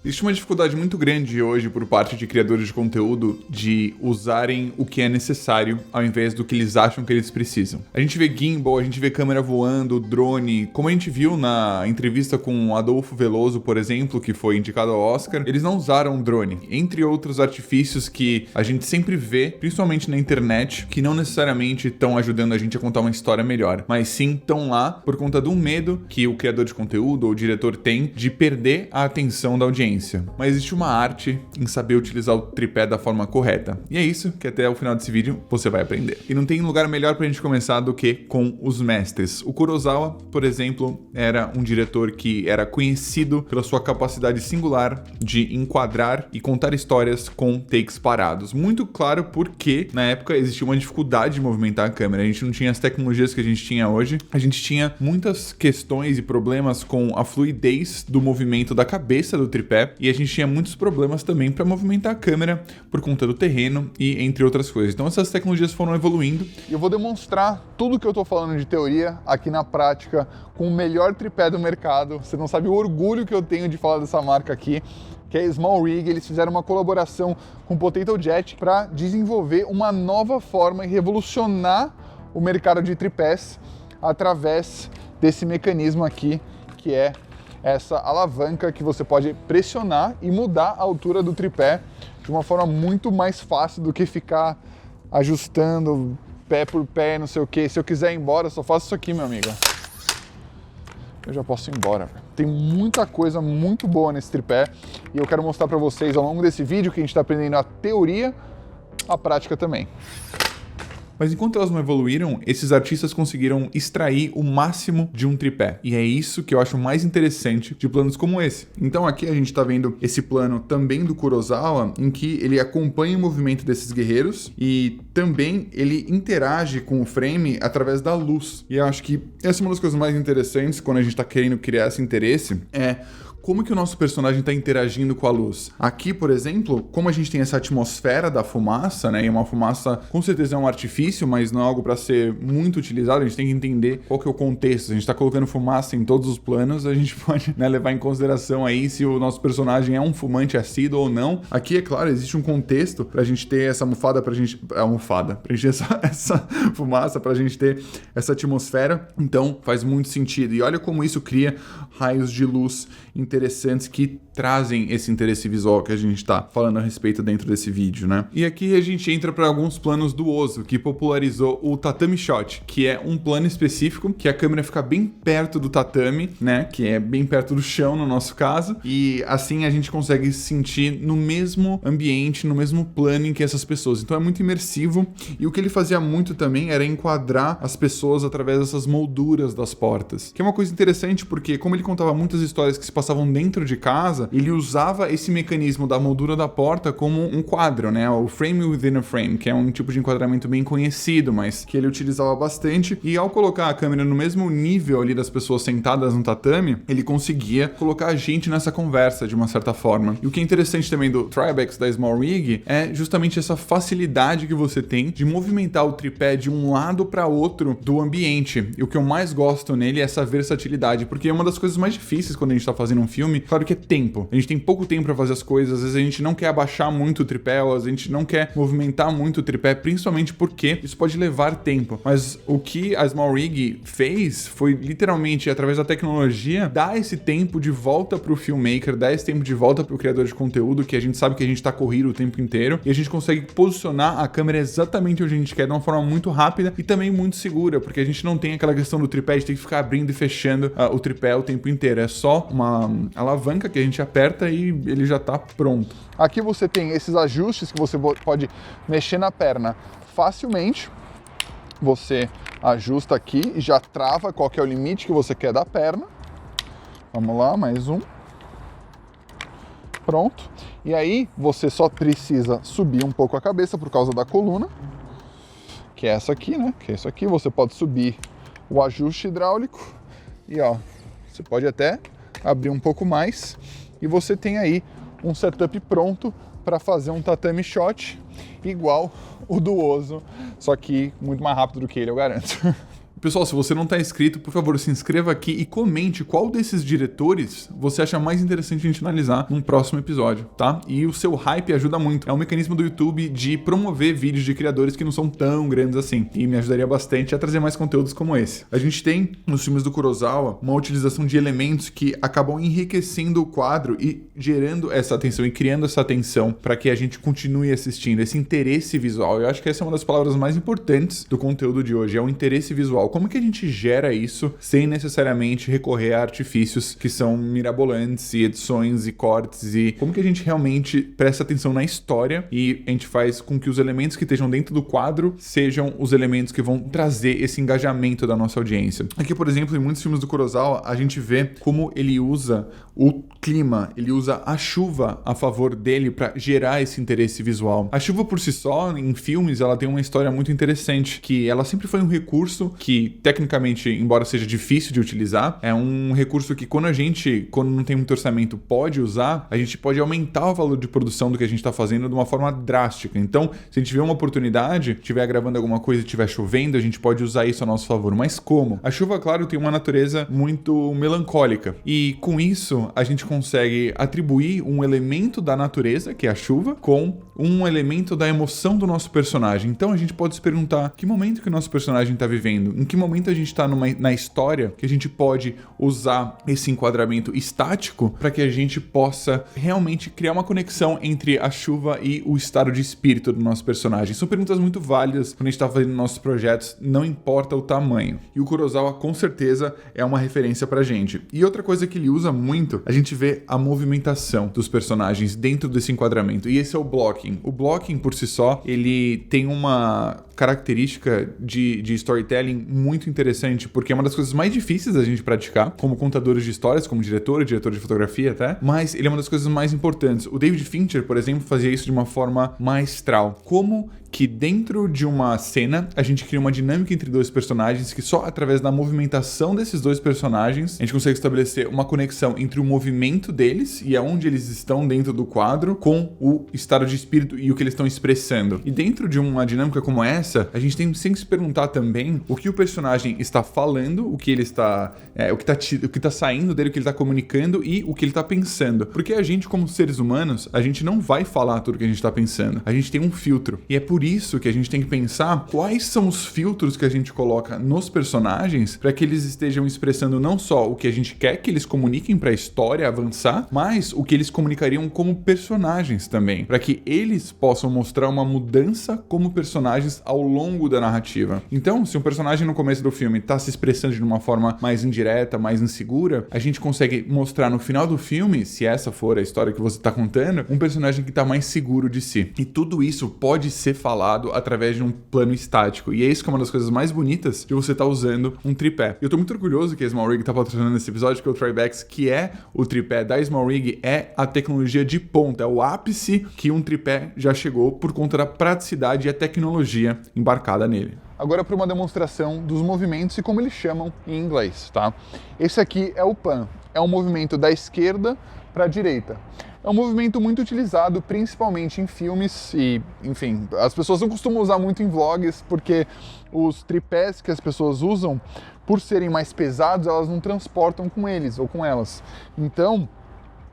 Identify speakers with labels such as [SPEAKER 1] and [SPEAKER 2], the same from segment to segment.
[SPEAKER 1] Existe uma dificuldade muito grande hoje por parte de criadores de conteúdo de usarem o que é necessário ao invés do que eles acham que eles precisam. A gente vê gimbal, a gente vê câmera voando, drone, como a gente viu na entrevista com o Adolfo Veloso, por exemplo, que foi indicado ao Oscar, eles não usaram drone, entre outros artifícios que a gente sempre vê, principalmente na internet, que não necessariamente estão ajudando a gente a contar uma história melhor, mas sim estão lá por conta do medo que o criador de conteúdo ou o diretor tem de perder a atenção da audiência. Mas existe uma arte em saber utilizar o tripé da forma correta. E é isso que até o final desse vídeo você vai aprender. E não tem lugar melhor pra gente começar do que com os mestres. O Kurosawa, por exemplo, era um diretor que era conhecido pela sua capacidade singular de enquadrar e contar histórias com takes parados. Muito claro porque na época existia uma dificuldade de movimentar a câmera. A gente não tinha as tecnologias que a gente tinha hoje. A gente tinha muitas questões e problemas com a fluidez do movimento da cabeça do tripé. E a gente tinha muitos problemas também para movimentar a câmera por conta do terreno e entre outras coisas. Então essas tecnologias foram evoluindo.
[SPEAKER 2] E eu vou demonstrar tudo que eu tô falando de teoria aqui na prática com o melhor tripé do mercado. Você não sabe o orgulho que eu tenho de falar dessa marca aqui, que é Small Rig. Eles fizeram uma colaboração com o Potato Jet para desenvolver uma nova forma e revolucionar o mercado de tripés através desse mecanismo aqui, que é essa alavanca que você pode pressionar e mudar a altura do tripé de uma forma muito mais fácil do que ficar ajustando pé por pé, não sei o que. Se eu quiser ir embora, eu só faço isso aqui, meu amigo. Eu já posso ir embora. Tem muita coisa muito boa nesse tripé e eu quero mostrar para vocês ao longo desse vídeo que a gente está aprendendo a teoria, a prática também.
[SPEAKER 1] Mas enquanto elas não evoluíram, esses artistas conseguiram extrair o máximo de um tripé. E é isso que eu acho mais interessante de planos como esse. Então aqui a gente tá vendo esse plano também do Kurosawa, em que ele acompanha o movimento desses guerreiros e também ele interage com o frame através da luz. E eu acho que essa é uma das coisas mais interessantes quando a gente tá querendo criar esse interesse, como que o nosso personagem está interagindo com a luz. Aqui, por exemplo, como a gente tem essa atmosfera da fumaça, né, e uma fumaça com certeza é um artifício, mas não é algo para ser muito utilizado, a gente tem que entender qual que é o contexto. A gente está colocando fumaça em todos os planos, a gente pode, né, levar em consideração aí se o nosso personagem é um fumante assíduo ou não. Aqui, é claro, existe um contexto para a gente ter essa pra gente ter essa fumaça, para a gente ter essa atmosfera, então faz muito sentido. E olha como isso cria raios de luz interessantes que trazem esse interesse visual que a gente está falando a respeito dentro desse vídeo, né? E aqui a gente entra para alguns planos do Ozu, que popularizou o tatami shot, que é um plano específico que a câmera fica bem perto do tatami, né? Que é bem perto do chão no nosso caso, e assim a gente consegue se sentir no mesmo ambiente, no mesmo plano em que essas pessoas. Então é muito imersivo, e o que ele fazia muito também era enquadrar as pessoas através dessas molduras das portas, que é uma coisa interessante porque como ele contava muitas histórias que se passavam dentro de casa, ele usava esse mecanismo da moldura da porta como um quadro, né? O frame within a frame, que é um tipo de enquadramento bem conhecido, mas que ele utilizava bastante. E ao colocar a câmera no mesmo nível ali das pessoas sentadas no tatame, ele conseguia colocar a gente nessa conversa de uma certa forma. E o que é interessante também do Tribex da Small Rig é justamente essa facilidade que você tem de movimentar o tripé de um lado para outro do ambiente. E o que eu mais gosto nele é essa versatilidade, porque é uma das coisas mais difíceis quando a gente tá fazendo um filme, claro que é tempo. A gente tem pouco tempo para fazer as coisas, às vezes a gente não quer abaixar muito o tripé, ou a gente não quer movimentar muito o tripé, principalmente porque isso pode levar tempo. Mas o que a Small Rig fez foi literalmente, através da tecnologia, dar esse tempo de volta pro filmmaker, dar esse tempo de volta pro criador de conteúdo, que a gente sabe que a gente tá corrido o tempo inteiro, e a gente consegue posicionar a câmera exatamente onde a gente quer, de uma forma muito rápida e também muito segura, porque a gente não tem aquela questão do tripé de ter que ficar abrindo e fechando o tripé o tempo inteiro. É só uma alavanca que a gente aperta e ele já tá pronto.
[SPEAKER 2] Aqui você tem esses ajustes que você pode mexer na perna facilmente. Você ajusta aqui e já trava qual que é o limite que você quer da perna. Vamos lá, mais um. Pronto. E aí você só precisa subir um pouco a cabeça por causa da coluna, que é essa aqui, né? Que é isso aqui. Você pode subir o ajuste hidráulico e ó, você pode até abrir um pouco mais e você tem aí um setup pronto para fazer um tatami shot igual o do Ozu, só que muito mais rápido do que ele, eu garanto.
[SPEAKER 1] Pessoal, se você não está inscrito, por favor, se inscreva aqui e comente qual desses diretores você acha mais interessante a gente analisar num próximo episódio, tá? E o seu hype ajuda muito. É um mecanismo do YouTube de promover vídeos de criadores que não são tão grandes assim. E me ajudaria bastante a trazer mais conteúdos como esse. A gente tem, nos filmes do Kurosawa, uma utilização de elementos que acabam enriquecendo o quadro e gerando essa atenção e criando essa atenção para que a gente continue assistindo, esse interesse visual. Eu acho que essa é uma das palavras mais importantes do conteúdo de hoje, é o interesse visual. Como que a gente gera isso sem necessariamente recorrer a artifícios que são mirabolantes e edições e cortes, e como que a gente realmente presta atenção na história e a gente faz com que os elementos que estejam dentro do quadro sejam os elementos que vão trazer esse engajamento da nossa audiência. Aqui, por exemplo, em muitos filmes do Kurosawa, a gente vê como ele usa o clima, ele usa a chuva a favor dele para gerar esse interesse visual. A chuva por si só, em filmes, ela tem uma história muito interessante, que ela sempre foi um recurso que, tecnicamente, embora seja difícil de utilizar, é um recurso que quando não tem muito orçamento, pode usar, a gente pode aumentar o valor de produção do que a gente está fazendo de uma forma drástica. Então, se a gente vê uma oportunidade, estiver gravando alguma coisa e estiver chovendo, a gente pode usar isso a nosso favor. Mas como? A chuva, claro, tem uma natureza muito melancólica. E com isso, a gente consegue atribuir um elemento da natureza, que é a chuva, com um elemento da emoção do nosso personagem. Então a gente pode se perguntar que momento que o nosso personagem está vivendo, em que momento a gente está na história que a gente pode usar esse enquadramento estático para que a gente possa realmente criar uma conexão entre a chuva e o estado de espírito do nosso personagem. São perguntas muito válidas quando a gente está fazendo nossos projetos, não importa o tamanho. E o Kurosawa com certeza é uma referência pra gente. E outra coisa que ele usa muito, a gente vê a movimentação dos personagens dentro desse enquadramento. E esse é o blocking. O blocking por si só, ele tem uma característica de storytelling muito interessante, porque é uma das coisas mais difíceis da gente praticar, como contadores de histórias, como diretor de fotografia até, mas ele é uma das coisas mais importantes. O David Fincher, por exemplo, fazia isso de uma forma maestral. Como que dentro de uma cena a gente cria uma dinâmica entre dois personagens que só através da movimentação desses dois personagens a gente consegue estabelecer uma conexão entre o movimento deles e aonde eles estão dentro do quadro com o estado de espírito e o que eles estão expressando. E dentro de uma dinâmica como essa, a gente tem sempre que se perguntar também o que o personagem está falando, o que ele está o que está saindo dele, o que ele está comunicando e o que ele está pensando. Porque a gente, como seres humanos, a gente não vai falar tudo que a gente está pensando. A gente tem um filtro. E é por isso que a gente tem que pensar quais são os filtros que a gente coloca nos personagens para que eles estejam expressando não só o que a gente quer que eles comuniquem para a história avançar, mas o que eles comunicariam como personagens também, para que eles possam mostrar uma mudança como personagens ao longo da narrativa. Então, se um personagem no começo do filme está se expressando de uma forma mais indireta, mais insegura, a gente consegue mostrar no final do filme, se essa for a história que você está contando, um personagem que está mais seguro de si. E tudo isso pode ser falado através de um plano estático. E é isso que é uma das coisas mais bonitas de você estar usando um tripé. Eu tô muito orgulhoso que a Small Rig tá patrocinando esse episódio, que é o Tribex, que é o tripé da Small Rig, é a tecnologia de ponta, é o ápice que um tripé já chegou por conta da praticidade e a tecnologia embarcada nele.
[SPEAKER 2] Agora para uma demonstração dos movimentos e como eles chamam em inglês, tá? Esse aqui é o pan, é um movimento da esquerda para a direita. É um movimento muito utilizado, principalmente em filmes e, enfim, as pessoas não costumam usar muito em vlogs, porque os tripés que as pessoas usam, por serem mais pesados, elas não transportam com eles ou com elas. Então,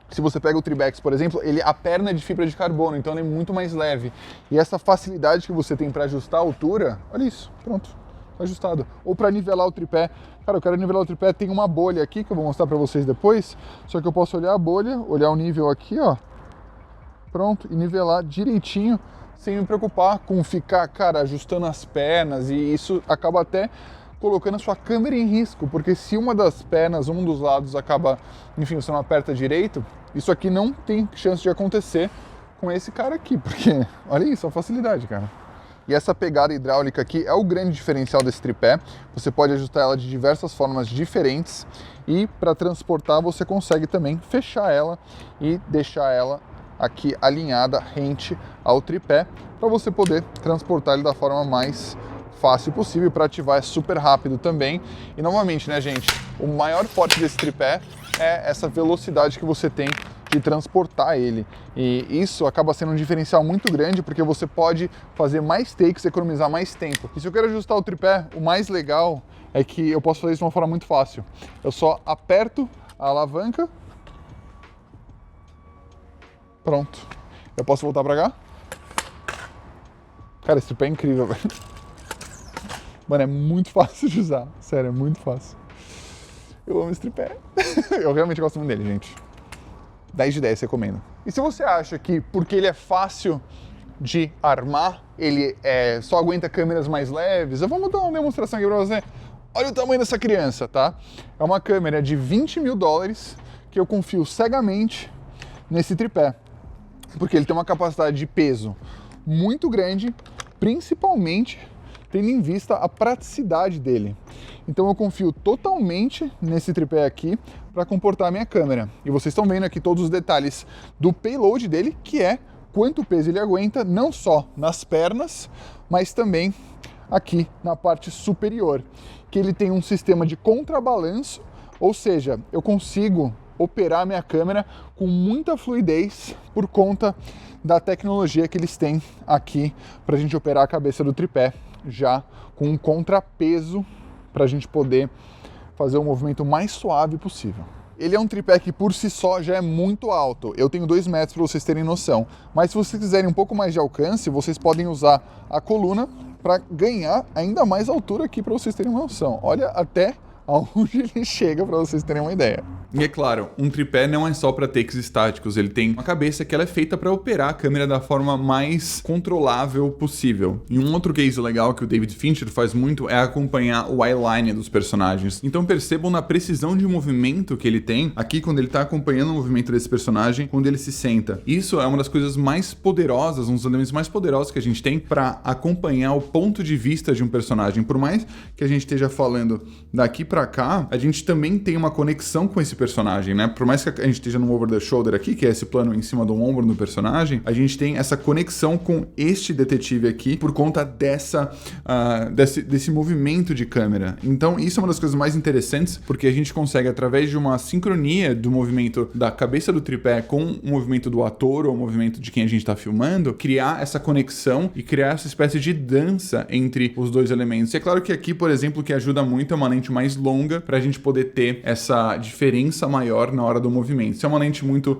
[SPEAKER 2] se você pega o Tribex, por exemplo, a perna é de fibra de carbono, então ele é muito mais leve. E essa facilidade que você tem para ajustar a altura, olha isso, pronto, tá ajustado. Ou para nivelar o tripé. Cara, eu quero nivelar o tripé, tem uma bolha aqui que eu vou mostrar para vocês depois, só que eu posso olhar a bolha, olhar o nível aqui, ó, pronto, e nivelar direitinho, sem me preocupar com ficar, cara, ajustando as pernas, e isso acaba até colocando a sua câmera em risco, porque se uma das pernas, um dos lados acaba, enfim, você não aperta direito, isso aqui não tem chance de acontecer com esse cara aqui, porque olha isso, a facilidade, cara. E essa pegada hidráulica aqui é o grande diferencial desse tripé. Você pode ajustar ela de diversas formas diferentes e para transportar você consegue também fechar ela e deixar ela aqui alinhada rente ao tripé para você poder transportar ele da forma mais fácil possível. Para ativar é super rápido também. E novamente, né, gente, o maior forte desse tripé é essa velocidade que você tem de transportar ele. E isso acaba sendo um diferencial muito grande, porque você pode fazer mais takes, economizar mais tempo. E se eu quero ajustar o tripé, o mais legal é que eu posso fazer isso de uma forma muito fácil. Eu só aperto a alavanca, pronto. Eu posso voltar pra cá? Cara, esse tripé é incrível, velho. Mano, é muito fácil de usar. Sério, é muito fácil. Eu amo esse tripé. Eu realmente gosto muito dele, gente. 10 de 10, recomendo. E se você acha que porque ele é fácil de armar, ele só aguenta câmeras mais leves, eu vou dar uma demonstração aqui pra você. Olha o tamanho dessa criança, tá? É uma câmera de $20 mil que eu confio cegamente nesse tripé. Porque ele tem uma capacidade de peso muito grande, principalmente tendo em vista a praticidade dele. Então eu confio totalmente nesse tripé aqui para comportar a minha câmera. E vocês estão vendo aqui todos os detalhes do payload dele, que é quanto peso ele aguenta, não só nas pernas, mas também aqui na parte superior, que ele tem um sistema de contrabalanço, ou seja, eu consigo operar minha câmera com muita fluidez por conta da tecnologia que eles têm aqui para a gente operar a cabeça do tripé, já com um contrapeso para a gente poder fazer o movimento mais suave possível. Ele é um tripé que por si só já é muito alto. Eu tenho 2 metros para vocês terem noção. Mas se vocês quiserem um pouco mais de alcance, vocês podem usar a coluna para ganhar ainda mais altura aqui para vocês terem uma noção. Olha até aonde ele chega para vocês terem uma ideia.
[SPEAKER 1] E é claro, um tripé não é só para takes estáticos, ele tem uma cabeça que ela é feita para operar a câmera da forma mais controlável possível. E um outro case legal que o David Fincher faz muito é acompanhar o eyeline dos personagens. Então percebam na precisão de movimento que ele tem aqui quando ele está acompanhando o movimento desse personagem, quando ele se senta. Isso é uma das coisas mais poderosas, um dos elementos mais poderosos que a gente tem para acompanhar o ponto de vista de um personagem. Por mais que a gente esteja falando daqui para cá, a gente também tem uma conexão com esse personagem, né? Por mais que a gente esteja no over the shoulder aqui, que é esse plano em cima do ombro do personagem, a gente tem essa conexão com este detetive aqui por conta desse movimento de câmera. Então isso é uma das coisas mais interessantes, porque a gente consegue, através de uma sincronia do movimento da cabeça do tripé com o movimento do ator ou o movimento de quem a gente está filmando, criar essa conexão e criar essa espécie de dança entre os dois elementos. E é claro que aqui, por exemplo, o que ajuda muito é uma lente mais longa para a gente poder ter essa diferença maior na hora do movimento. Se é uma lente muito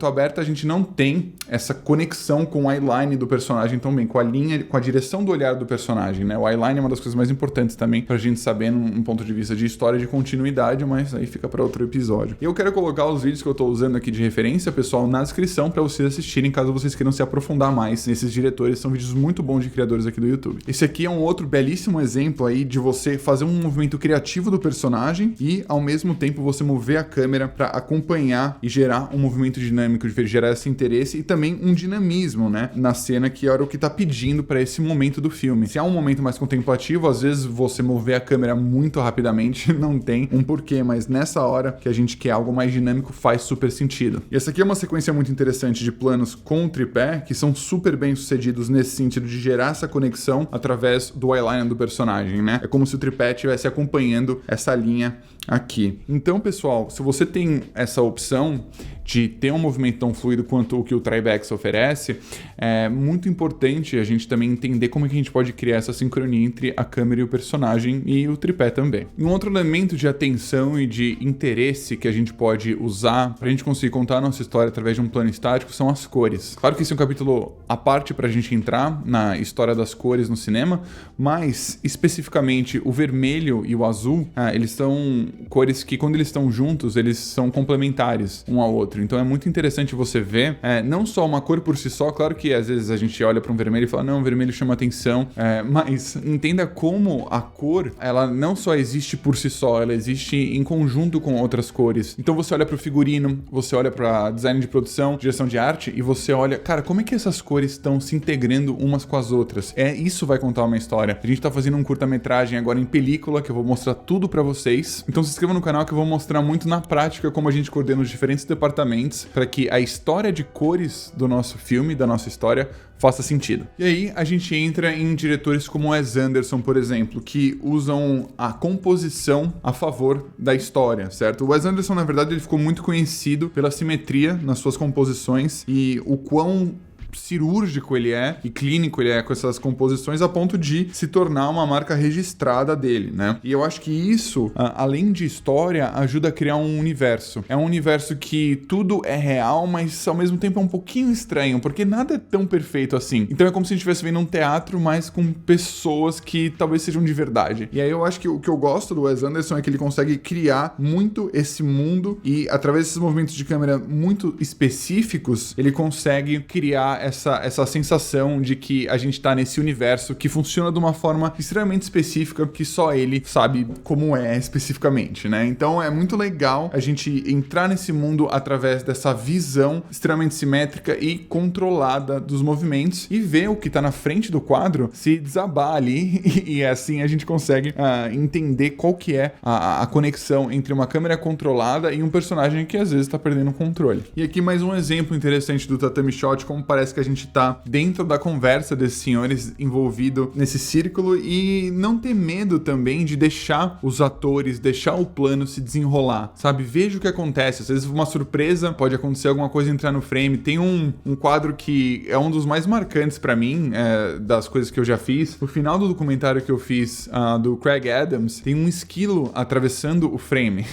[SPEAKER 1] aberta, a gente não tem essa conexão com o eyeline do personagem tão bem, com a linha, com a direção do olhar do personagem, né? O eyeline é uma das coisas mais importantes também pra gente saber num ponto de vista de história de continuidade, mas aí fica para outro episódio. E eu quero colocar os vídeos que eu tô usando aqui de referência, pessoal, na descrição para vocês assistirem, caso vocês queiram se aprofundar mais nesses diretores. São vídeos muito bons de criadores aqui do YouTube. Esse aqui é um outro belíssimo exemplo aí de você fazer um movimento criativo do personagem e, ao mesmo tempo, você mover a câmera para acompanhar e gerar um movimento dinâmico, de gerar esse interesse e também um dinamismo, né, na cena, que era o que tá pedindo para esse momento do filme. Se há um momento mais contemplativo, às vezes você mover a câmera muito rapidamente não tem um porquê, mas nessa hora que a gente quer algo mais dinâmico faz super sentido. E essa aqui é uma sequência muito interessante de planos com o tripé, que são super bem sucedidos nesse sentido de gerar essa conexão através do eyeline do personagem, né? É como se o tripé estivesse acompanhando essa linha aqui. Então, pessoal, se você tem essa opção de ter um movimento tão fluido quanto o que o Tribex oferece, é muito importante a gente também entender como é que a gente pode criar essa sincronia entre a câmera e o personagem e o tripé também. E um outro elemento de atenção e de interesse que a gente pode usar para a gente conseguir contar a nossa história através de um plano estático são as cores. Claro que esse é um capítulo à parte para a gente entrar na história das cores no cinema, mas especificamente o vermelho e o azul, eles são cores que, quando eles estão juntos, eles são complementares um ao outro. Então é muito interessante você ver, não só uma cor por si só, claro que às vezes a gente olha para um vermelho e fala, não, o vermelho chama atenção, mas entenda como a cor, ela não só existe por si só, ela existe em conjunto com outras cores. Então você olha para o figurino, você olha para design de produção, direção de arte, e você olha, cara, como é que essas cores estão se integrando umas com as outras? Isso vai contar uma história. A gente tá fazendo um curta-metragem agora em película, que eu vou mostrar tudo para vocês. Então Então se inscreva no canal que eu vou mostrar muito na prática como a gente coordena os diferentes departamentos para que a história de cores do nosso filme, da nossa história, faça sentido. E aí a gente entra em diretores como Wes Anderson, por exemplo, que usam a composição a favor da história, certo? O Wes Anderson, na verdade, ele ficou muito conhecido pela simetria nas suas composições e o quão cirúrgico ele é e clínico ele é com essas composições a ponto de se tornar uma marca registrada dele, né? E eu acho que isso, além de história, ajuda a criar um universo. É um universo que tudo é real, mas ao mesmo tempo é um pouquinho estranho, porque nada é tão perfeito assim. Então é como se a gente estivesse vendo um teatro, mas com pessoas que talvez sejam de verdade. E aí eu acho que o que eu gosto do Wes Anderson é que ele consegue criar muito esse mundo e através desses movimentos de câmera muito específicos, ele consegue criar essa sensação de que a gente tá nesse universo que funciona de uma forma extremamente específica que só ele sabe como é especificamente, né? Então é muito legal a gente entrar nesse mundo através dessa visão extremamente simétrica e controlada dos movimentos e ver o que tá na frente do quadro se desabar ali e assim a gente consegue entender qual que é a conexão entre uma câmera controlada e um personagem que às vezes tá perdendo o controle. E aqui mais um exemplo interessante do Tatami Shot, como parece que a gente tá dentro da conversa desses senhores envolvido nesse círculo e não ter medo também de deixar os atores, deixar o plano se desenrolar, sabe? Veja o que acontece, às vezes uma surpresa, pode acontecer alguma coisa entrar no frame. Tem um quadro que é um dos mais marcantes pra mim, das coisas que eu já fiz. No final do documentário que eu fiz do Craig Adams, tem um esquilo atravessando o frame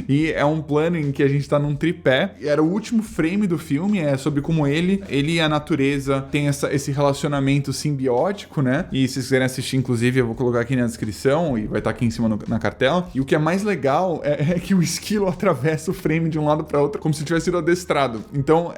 [SPEAKER 1] e é um plano em que a gente tá num tripé, era o último frame do filme, é sobre como ele e a natureza tem esse relacionamento simbiótico, né? E se vocês quiserem assistir, inclusive, eu vou colocar aqui na descrição e vai estar aqui em cima na cartela. E o que é mais legal é que o esquilo atravessa o frame de um lado para outro como se tivesse sido adestrado. Então,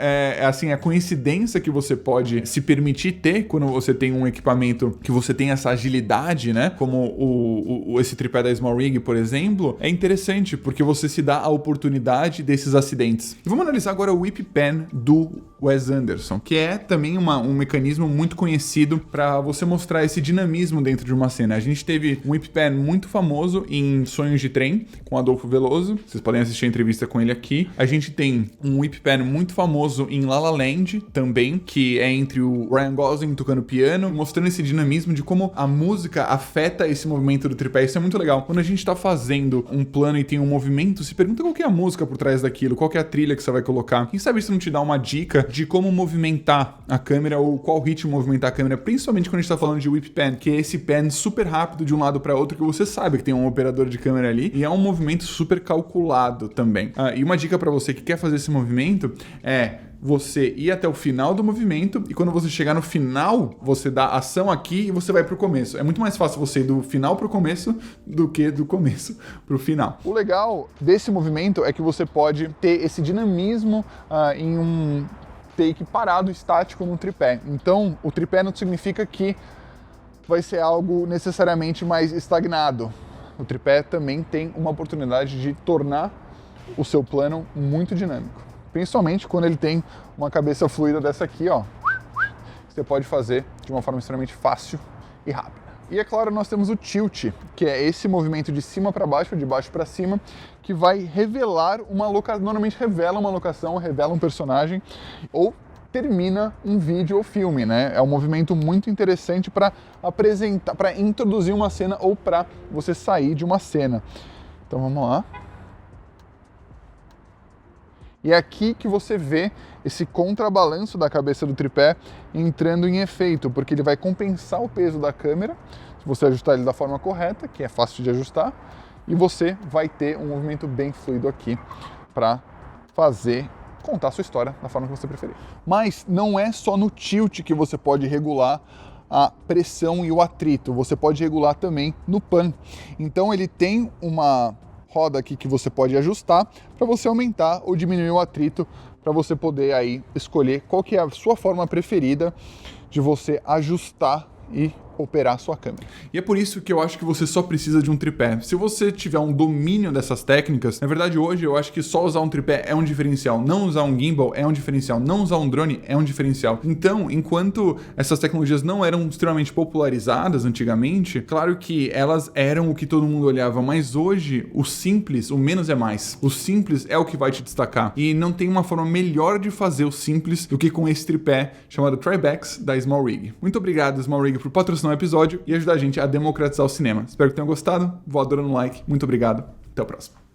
[SPEAKER 1] assim, a coincidência que você pode se permitir ter quando você tem um equipamento que você tem essa agilidade, né? Como esse tripé da Small Rig, por exemplo, é interessante porque você se dá a oportunidade desses acidentes. E vamos analisar agora o Whip Pan do Wes Anderson, que é também um mecanismo muito conhecido para você mostrar esse dinamismo dentro de uma cena. A gente teve um whip pan muito famoso em Sonhos de Trem, com Adolfo Veloso, vocês podem assistir a entrevista com ele aqui. A gente tem um whip pan muito famoso em La La Land também, que é entre o Ryan Gosling tocando piano, mostrando esse dinamismo de como a música afeta esse movimento do tripé. Isso é muito legal. Quando a gente tá fazendo um plano e tem um movimento, se pergunta qual que é a música por trás daquilo, qual que é a trilha que você vai colocar. Quem sabe isso não te dá uma dica de como movimentar a câmera ou qual ritmo movimentar a câmera, principalmente quando a gente tá falando de whip pan, que é esse pan super rápido de um lado para outro que você sabe que tem um operador de câmera ali e é um movimento super calculado também. E uma dica para você que quer fazer esse movimento é você ir até o final do movimento e quando você chegar no final, você dá ação aqui e você vai pro começo. É muito mais fácil você ir do final pro começo do que do começo pro final.
[SPEAKER 2] O legal desse movimento é que você pode ter esse dinamismo em um take parado, estático no tripé. Então, o tripé não significa que vai ser algo necessariamente mais estagnado. O tripé também tem uma oportunidade de tornar o seu plano muito dinâmico. Principalmente quando ele tem uma cabeça fluida dessa aqui, ó. Você pode fazer de uma forma extremamente fácil e rápida. E é claro, nós temos o tilt, que é esse movimento de cima para baixo, de baixo para cima, que vai revelar uma locação, normalmente revela uma locação, revela um personagem, ou termina um vídeo ou filme, né? É um movimento muito interessante para apresentar, para introduzir uma cena ou para você sair de uma cena. Então vamos lá. E é aqui que você vê esse contrabalanço da cabeça do tripé entrando em efeito, porque ele vai compensar o peso da câmera, se você ajustar ele da forma correta, que é fácil de ajustar, e você vai ter um movimento bem fluido aqui para contar a sua história da forma que você preferir. Mas não é só no tilt que você pode regular a pressão e o atrito, você pode regular também no pan. Então ele tem uma roda aqui que você pode ajustar para você aumentar ou diminuir o atrito, para você poder aí escolher qual que é a sua forma preferida de você ajustar e operar a sua câmera.
[SPEAKER 1] E é por isso que eu acho que você só precisa de um tripé. Se você tiver um domínio dessas técnicas, na verdade hoje eu acho que só usar um tripé é um diferencial, não usar um gimbal é um diferencial, não usar um drone é um diferencial. Então, enquanto essas tecnologias não eram extremamente popularizadas antigamente, claro que elas eram o que todo mundo olhava, mas hoje o simples, o menos é mais. O simples é o que vai te destacar. E não tem uma forma melhor de fazer o simples do que com esse tripé chamado Tribex da SmallRig. Muito obrigado, SmallRig, por patrocinar o episódio e ajudar a gente a democratizar o cinema. Espero que tenham gostado. Vou adorando um like. Muito obrigado. Até o próximo.